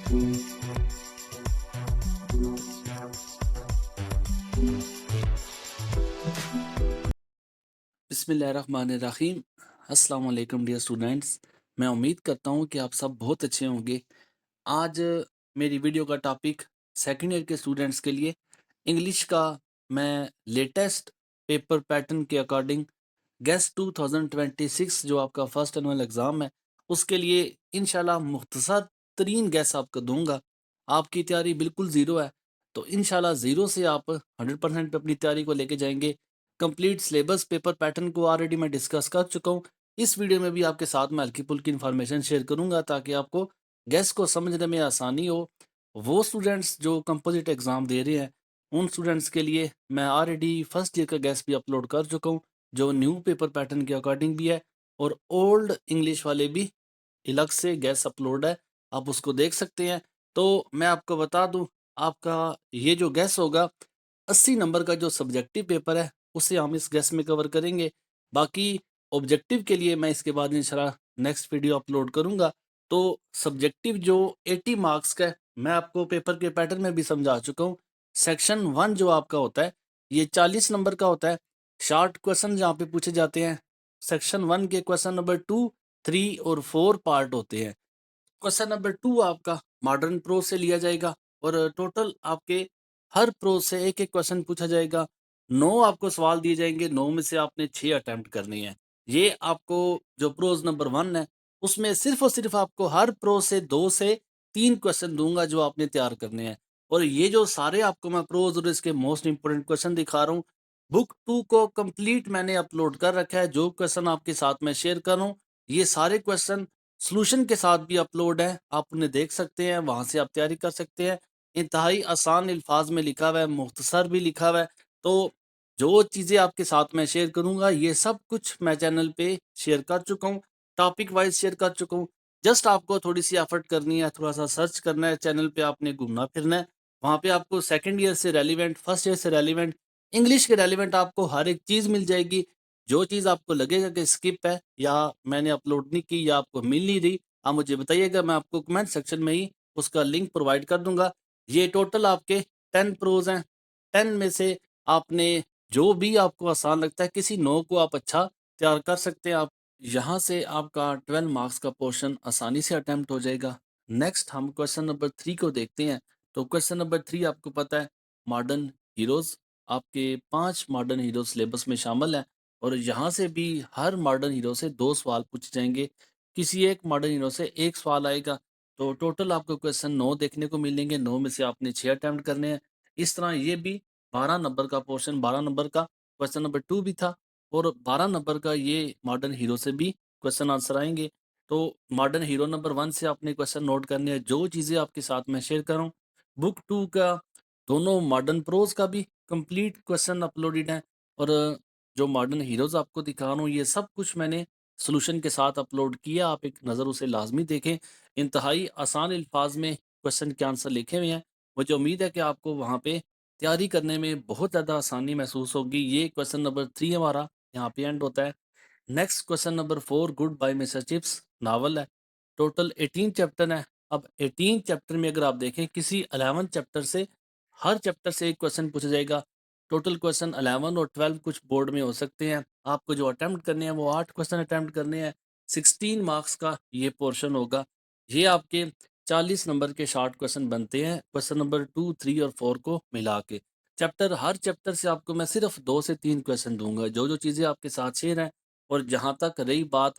बिस्मिल्लाहिर्रहमानिर्रहीम। अस्सलाम वालेकुम डियर स्टूडेंट्स। मैं उम्मीद करता हूँ कि आप सब बहुत अच्छे होंगे। आज मेरी वीडियो का टॉपिक सेकंड ईयर के स्टूडेंट्स के लिए इंग्लिश का मैं लेटेस्ट पेपर पैटर्न के अकॉर्डिंग गेस 2026 जो आपका फर्स्ट एनुअल एग्ज़ाम है उसके लिए इंशाल्लाह मुख्तसर तरीन गेस आपको दूंगा। आपकी तैयारी बिल्कुल ज़ीरो है तो इंशाल्लाह ज़ीरो से आप 100% पे अपनी तैयारी को लेके जाएंगे। कंप्लीट सिलेबस पेपर पैटर्न को ऑलरेडी मैं डिस्कस कर चुका हूँ। इस वीडियो में भी आपके साथ मैं हल्की फुल्की इन्फॉर्मेशन शेयर करूंगा ताकि आपको गैस को समझने में आसानी हो। वो स्टूडेंट्स जो कंपोजिट एग्ज़ाम दे रहे हैं उन स्टूडेंट्स के लिए मैं ऑलरेडी फर्स्ट ईयर का गैस भी अपलोड कर चुका हूँ जो न्यू पेपर पैटर्न के अकॉर्डिंग भी है, और ओल्ड इंग्लिश वाले भी अलग से गैस अपलोड है, आप उसको देख सकते हैं। तो मैं आपको बता दूं, आपका ये जो गैस होगा 80 नंबर का जो सब्जेक्टिव पेपर है उसे हम इस गैस में कवर करेंगे। बाकी ऑब्जेक्टिव के लिए मैं इसके बाद इंशाल्लाह नेक्स्ट वीडियो अपलोड करूंगा। तो सब्जेक्टिव जो 80 मार्क्स का है मैं आपको पेपर के पैटर्न में भी समझा चुका हूँ। सेक्शन 1 जो आपका होता है ये 40 नंबर का होता है। शॉर्ट क्वेश्चन जहाँ पे पूछे जाते हैं। सेक्शन 1 के क्वेश्चन नंबर 2, 3 और 4 पार्ट होते हैं। क्वेश्चन नंबर 2 आपका मॉडर्न प्रोज से लिया जाएगा और टोटल आपके हर प्रोज से एक एक क्वेश्चन पूछा जाएगा। 9 आपको सवाल दिए जाएंगे, 9 में से आपने 6 अटेम्प्ट करनी है। ये आपको जो प्रोज नंबर 1 है उसमें सिर्फ और सिर्फ आपको हर प्रोज से 2 से 3 क्वेश्चन दूंगा जो आपने तैयार करने हैं। और ये जो सारे आपको मैं प्रोज और इसके मोस्ट इंपोर्टेंट क्वेश्चन दिखा रहा हूँ, बुक 2 को कंप्लीट मैंने अपलोड कर रखा है। जो क्वेश्चन आपके साथ मैं शेयर कर रहा हूँ ये सारे क्वेश्चन सॉल्यूशन के साथ भी अपलोड है, आप उन्हें देख सकते हैं, वहाँ से आप तैयारी कर सकते हैं। इंतहाई आसान अल्फाज में लिखा हुआ है, मुख्तसर भी लिखा हुआ है। तो जो चीज़ें आपके साथ मैं शेयर करूँगा ये सब कुछ मैं चैनल पे शेयर कर चुका हूँ, टॉपिक वाइज शेयर कर चुका हूँ। जस्ट आपको थोड़ी सी एफर्ट करनी है, थोड़ा सा सर्च करना है, चैनल पे आपने घूमना फिरना है। वहाँ पे आपको सेकेंड ईयर से रेलिवेंट, फर्स्ट ईयर से रेलिवेंट, इंग्लिश के रेलिवेंट आपको हर एक चीज़ मिल जाएगी। जो चीज़ आपको लगेगा कि स्किप है या मैंने अपलोड नहीं की या आपको मिल नहीं रही, आप मुझे बताइएगा, मैं आपको कमेंट सेक्शन में ही उसका लिंक प्रोवाइड कर दूंगा। ये टोटल आपके 10 प्रोज हैं। 10 में से आपने जो भी आपको आसान लगता है किसी 9 को आप अच्छा तैयार कर सकते हैं। आप यहाँ से आपका 12 मार्क्स का पोर्शन आसानी से अटेम्प्ट हो जाएगा। नेक्स्ट हम क्वेश्चन नंबर 3 को देखते हैं। तो क्वेश्चन नंबर 3 आपको पता है मॉडर्न हीरोज़, आपके 5 मॉडर्न हीरो सिलेबस में शामिल है और यहाँ से भी हर मॉडर्न हीरो से 2 सवाल पूछे जाएंगे। किसी एक मॉडर्न हीरो से 1 सवाल आएगा। तो टोटल आपको क्वेश्चन 9 देखने को मिलेंगे, 9 में से आपने 6 अटेम्प्ट करने हैं। इस तरह ये भी 12 नंबर का पोर्शन, 12 नंबर का क्वेश्चन नंबर 2 भी था और 12 नंबर का ये मॉडर्न हीरो से भी क्वेश्चन आंसर आएंगे। तो मॉडर्न हीरो नंबर 1 से आपने क्वेश्चन नोट करने हैं। जो चीज़ें आपके साथ मैं शेयर कर रहा हूँ, बुक 2 का दोनों मॉडर्न प्रोज का भी कंप्लीट क्वेश्चन अपलोडेड है और जो मॉडर्न हीरोज़ आपको दिखा रहा हूँ ये सब कुछ मैंने सॉल्यूशन के साथ अपलोड किया। आप एक नज़र उसे लाजमी देखें। इंतहाई आसान अल्फाज में क्वेश्चन के आंसर लिखे हुए हैं। मुझे उम्मीद है कि आपको वहाँ पे तैयारी करने में बहुत ज़्यादा आसानी महसूस होगी। ये क्वेश्चन नंबर 3 हमारा यहाँ पे एंड होता है। Next question number 4 Goodbye Mr Chips novel है। टोटल 18 चैप्टर है। अब 18 चैप्टर में अगर आप देखें किसी 11 चैप्टर से हर चैप्टर से एक क्वेश्चन पूछा जाएगा। टोटल क्वेश्चन 11 और 12 कुछ बोर्ड में हो सकते हैं। आपको जो अटेम्प्ट करने हैं वो 8 क्वेश्चन अटेम्प्ट करने हैं। 16 मार्क्स का ये पोर्शन होगा। ये आपके 40 नंबर के शॉर्ट क्वेश्चन बनते हैं क्वेश्चन नंबर 2, 3 और 4 को मिला के। हर चैप्टर से आपको मैं सिर्फ 2 से 3 क्वेश्चन दूंगा। जो जो चीज़ें आपके साथ शेयर हैं, और जहाँ तक रही बात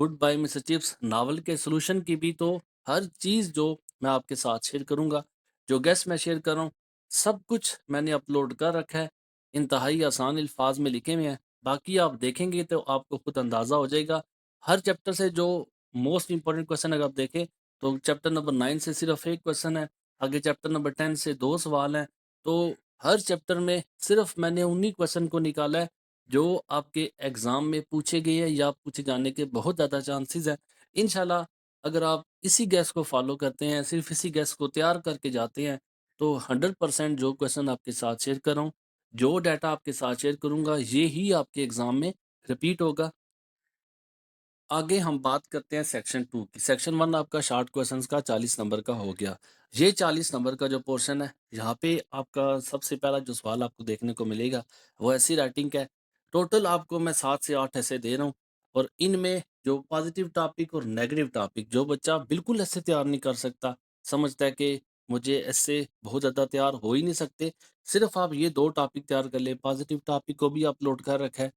Goodbye Mr Chips novel के सॉल्यूशन की भी, तो हर चीज़ जो मैं आपके साथ शेयर करूँगा, जो गेस्ट मैं शेयर कर रहा हूँ, सब कुछ मैंने अपलोड कर रखा है। इंतहाई आसान अल्फाज में लिखे हुए हैं। बाकी आप देखेंगे तो आपको खुद अंदाज़ा हो जाएगा। हर चैप्टर से जो मोस्ट इंपॉर्टेंट क्वेश्चन अगर आप देखें तो चैप्टर नंबर 9 से सिर्फ एक क्वेश्चन है। आगे चैप्टर नंबर 10 से 2 सवाल हैं। तो हर चैप्टर में सिर्फ मैंने उन्हीं क्वेश्चन को निकाला है जो आपके एग्ज़ाम में पूछे गए हैं या पूछे जाने के बहुत ज़्यादा चांसेस हैं। इंशाल्लाह अगर आप इसी गैस को फॉलो करते हैं, सिर्फ इसी गैस को तैयार करके जाते हैं, तो 100% जो क्वेश्चन आपके साथ शेयर कर रहा हूँ, जो डाटा आपके साथ शेयर करूँगा, ये ही आपके एग्ज़ाम में रिपीट होगा। आगे हम बात करते हैं सेक्शन 2 की। सेक्शन 1 आपका शॉर्ट क्वेश्चंस का 40 नंबर का हो गया। ये 40 नंबर का जो पोर्शन है, यहाँ पे आपका सबसे पहला जो सवाल आपको देखने को मिलेगा, वो ऐसी राइटिंग का है। टोटल आपको मैं 7 से 8 ऐसे दे रहा हूँ और इनमें जो पॉजिटिव टॉपिक और नेगेटिव टॉपिक, जो बच्चा बिल्कुल ऐसे तैयार नहीं कर सकता, समझता है कि मुझे ऐसे बहुत ज़्यादा तैयार हो ही नहीं सकते, सिर्फ़ आप ये 2 टॉपिक तैयार कर लें। पॉजिटिव टॉपिक को भी अपलोड कर रखा है।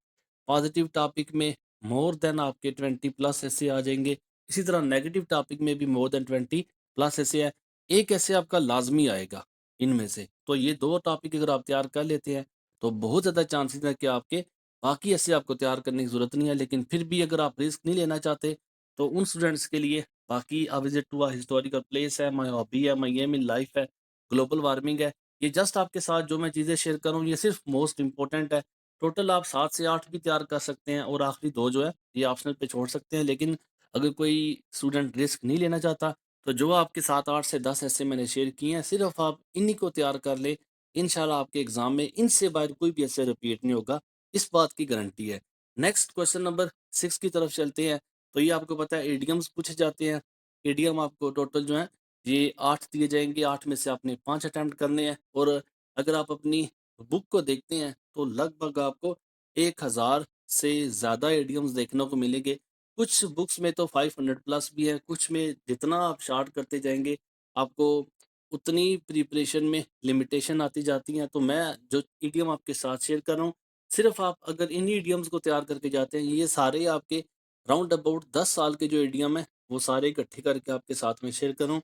पॉजिटिव टॉपिक में मोर देन आपके 20 प्लस ऐसे आ जाएँगे। इसी तरह नेगेटिव टॉपिक में भी मोर देन 20 प्लस ऐसे है। एक ऐसे आपका लाज़मी आएगा इनमें से। तो ये 2 टॉपिक अगर आप तैयार कर लेते हैं, तो बहुत ज़्यादा चांसेज़ है कि आपके बाकी ऐसे आपको तैयार करने की ज़रूरत नहीं है। लेकिन फिर भी अगर आप रिस्क नहीं लेना चाहते, तो उन स्टूडेंट्स के लिए बाकी a visit to a historical place है, माय हॉबी है, माय एम इन लाइफ है, ग्लोबल वार्मिंग है। ये जस्ट आपके साथ जो मैं चीज़ें शेयर कर रहा हूँ, ये सिर्फ़ मोस्ट इम्पोर्टेंट है। टोटल आप 7 से 8 भी तैयार कर सकते हैं और आखिरी 2 जो है ये ऑप्शनल पे छोड़ सकते हैं। लेकिन अगर कोई स्टूडेंट रिस्क नहीं लेना चाहता, तो जो आपके 7, 8 से 10 ऐसे मैंने शेयर किए हैं, सिर्फ़ आप इन्हीं को तैयार कर लें। इंशाल्लाह आपके एग्ज़ाम में इनसे बाहर कोई भी ऐसे रिपीट नहीं होगा, इस बात की गारंटी है। नेक्स्ट क्वेश्चन नंबर 6 की तरफ चलते हैं। तो ये आपको पता है इडियम्स पूछे जाते हैं। इडियम आपको टोटल जो है ये 8 दिए जाएँगे, 8 में से आपने 5 अटेम्प्ट करने हैं और अगर आप अपनी बुक को देखते हैं तो लगभग आपको 1000 से ज़्यादा इडियम्स देखने को मिलेंगे। कुछ बुक्स में तो 500 प्लस भी है, कुछ में जितना आप शार्ट करते जाएँगे, आपको उतनी प्रिपरेशन में लिमिटेशन आती जाती हैं। तो मैं जो इडियम आपके साथ शेयर कर रहा हूँ, सिर्फ़ आप अगर इन्हीं इडियम्स को तैयार करके जाते हैं, ये सारे आपके राउंड अबाउट 10 साल के जो इडियम हैं, वो सारे इकट्ठे करके आपके साथ में शेयर कर रहा हूँ।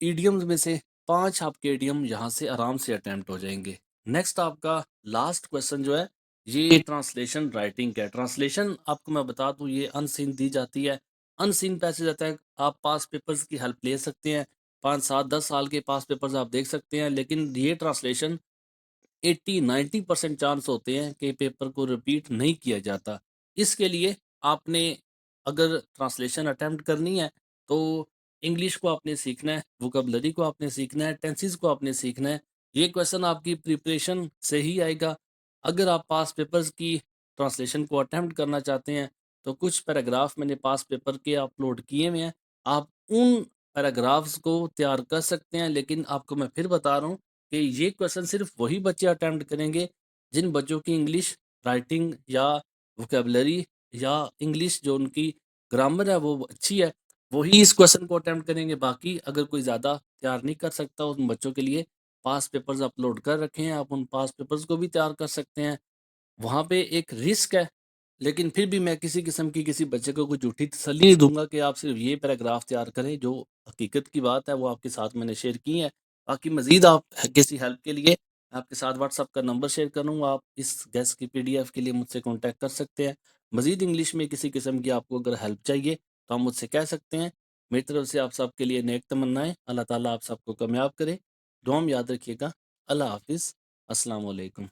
इडियम्स में से 5 आपके इडियम यहाँ से आराम से अटेम्प्ट हो जाएँगे। नेक्स्ट आपका लास्ट क्वेश्चन जो है, ये ट्रांसलेशन राइटिंग का है। ट्रांसलेशन आपको मैं बता दूँ ये अनसीन दी जाती है। अनसीन पैसेज आता है, आप पास्ट पेपर्स की हेल्प ले सकते हैं। 5, 7, 10 साल के पास्ट पेपर्स आप देख सकते हैं, लेकिन ये ट्रांसलेशन 80-90% चांस होते हैं कि पेपर को रिपीट नहीं किया जाता। इसके लिए आपने अगर ट्रांसलेशन अटेम्प्ट करनी है, तो इंग्लिश को आपने सीखना है, वोकैब्युलरी को आपने सीखना है, टेंसेस को आपने सीखना है। ये क्वेश्चन आपकी प्रिपरेशन से ही आएगा। अगर आप पास्ट पेपर्स की ट्रांसलेशन को अटेम्प्ट करना चाहते हैं, तो कुछ पैराग्राफ मैंने पास्ट पेपर के अपलोड किए हुए हैं। आप उन पैराग्राफ्स को तैयार कर सकते हैं, लेकिन आपको मैं फिर बता रहा हूँ कि ये क्वेश्चन सिर्फ वही बच्चे अटेम्प्ट करेंगे जिन बच्चों की इंग्लिश राइटिंग या वोकैबुलरी या इंग्लिश जो उनकी ग्रामर है वो अच्छी है, वही इस क्वेश्चन को अटेम्प्ट करेंगे। बाकी अगर कोई ज़्यादा तैयार नहीं कर सकता, उन बच्चों के लिए पास पेपर्स अपलोड कर रखे हैं, आप उन पास पेपर्स को भी तैयार कर सकते हैं। वहाँ पे एक रिस्क है, लेकिन फिर भी मैं किसी किस्म की किसी बच्चे को कोई झूठी तसल्ली नहीं दूँगा कि आप सिर्फ़ ये पैराग्राफ तैयार करें, जो हकीकत की बात है वो आपके साथ मैंने शेयर की है। बाकी मज़ीद आप किसी हेल्प के लिए आपके साथ व्हाट्सएप का नंबर शेयर करूँगा, आप इस गैस की पीडीएफ के लिए मुझसे कॉन्टैक्ट कर सकते हैं। मज़ीद इंग्लिश में किसी किस्म की आपको अगर हेल्प चाहिए, तो आप मुझसे कह सकते हैं। मेरी तरफ से आप सबके लिए नेक तमन्नाएँ, अल्लाह ताला आप सबको कामयाब करे। दुआ में याद रखिएगा। अल्लाह हाफ़िज़। अस्सलाम वालेकुम।